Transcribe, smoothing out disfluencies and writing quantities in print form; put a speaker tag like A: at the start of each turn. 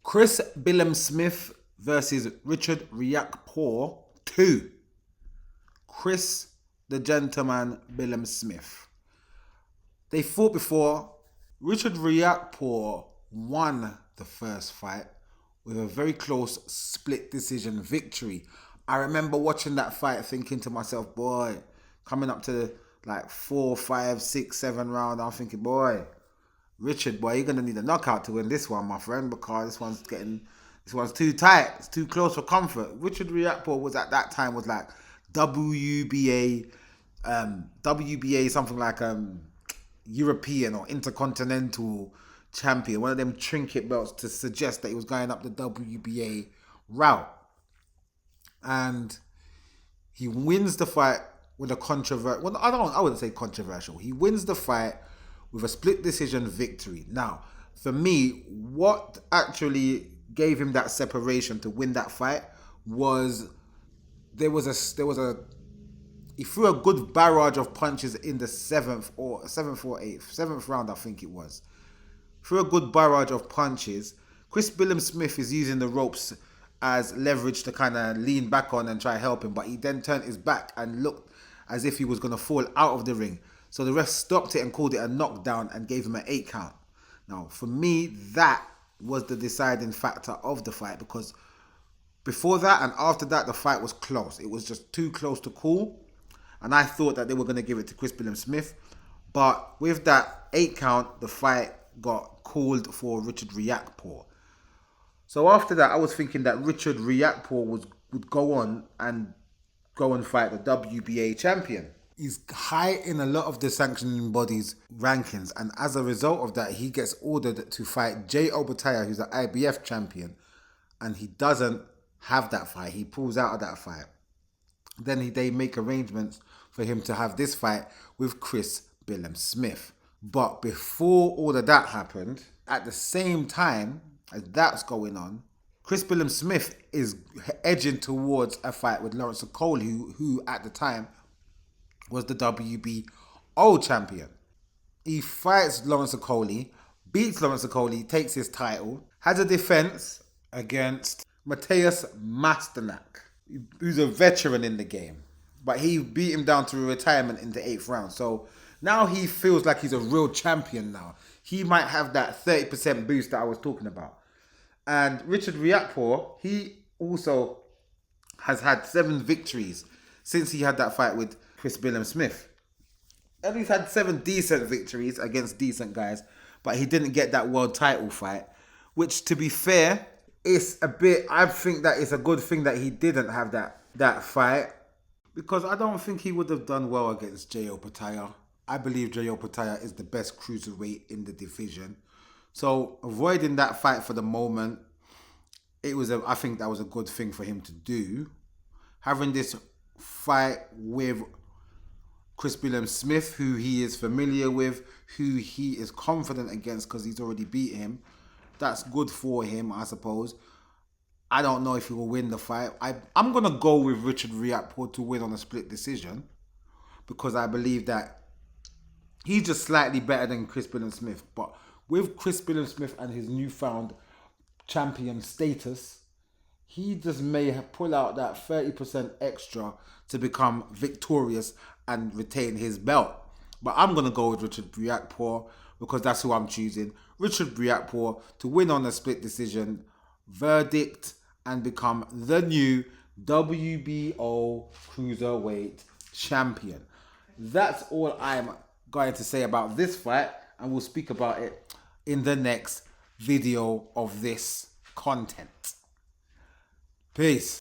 A: Chris Billam-Smith versus Richard Riakporhe 2. Chris the Gentleman Billam-Smith. They fought before. Richard Riakporhe won the first fight with a very close split decision victory. I remember watching that fight thinking to myself, boy, coming up to like 4, 5, 6, 7 round, I'm thinking, boy, Richard, boy, you're going to need a knockout to win this one, my friend, because this one's too tight. It's too close for comfort. Richard Riakporhe was at that time was like WBA, something like European or Intercontinental champion, one of them trinket belts to suggest that he was going up the WBA route. And he wins the fight with a controversial, well, I wouldn't say controversial. He wins the fight with a split decision victory. Now, for me, what actually gave him that separation to win that fight was he threw a good barrage of punches in the seventh round, I think it was. Threw a good barrage of punches. Chris Billam-Smith is using the ropes as leverage to kind of lean back on and try to help him, but he then turned his back and looked as if he was going to fall out of the ring. So the ref stopped it and called it a knockdown and gave him an 8 count. Now, for me, that was the deciding factor of the fight, because before that and after that, the fight was close. It was just too close to call. And I thought that they were going to give it to Chris Billam-Smith. But with that 8 count, the fight got called for Richard Riakporhe. So after that, I was thinking that Richard Riakporhe would go on and fight the WBA champion. He's high in a lot of the sanctioning bodies' rankings, and as a result of that, he gets ordered to fight Jay Obataya, who's the IBF champion, and he doesn't have that fight. He pulls out of that fight. Then they make arrangements for him to have this fight with Chris Billam-Smith. But before all of that happened, at the same time as that's going on, Chris Billam-Smith is edging towards a fight with Lawrence Okoli, who at the time was the WBO champion. He fights Lawrence Okoli, beats Lawrence Okoli, takes his title, has a defense against Mateusz Masternak, who's a veteran in the game. But he beat him down to retirement in the 8th round. So now he feels like he's a real champion now. He might have that 30% boost that I was talking about. And Richard Riakporhe, he also has had 7 victories since he had that fight with Chris Billam-Smith. And he's had 7 decent victories against decent guys, but he didn't get that world title fight, which, to be fair, I think that it's a good thing that he didn't have that fight, because I don't think he would have done well against Jay Obataya. I believe Jay Obataya is the best cruiserweight in the division. So avoiding that fight for the moment, I think that was a good thing for him to do. Having this fight with Chris Billam-Smith, who he is familiar with, who he is confident against because he's already beat him, that's good for him, I suppose. I don't know if he will win the fight. I'm going to go with Richard Riakporhe to win on a split decision, because I believe that he's just slightly better than Chris Billam-Smith. But with Chris Billam-Smith and his newfound champion status, he just may pull out that 30% extra to become victorious and retain his belt. But I'm going to go with Richard Riakporhe because that's who I'm choosing. Richard Riakporhe to win on a split decision verdict and become the new WBO Cruiserweight champion. That's all I'm going to say about this fight, and we'll speak about it in the next video of this content. Peace.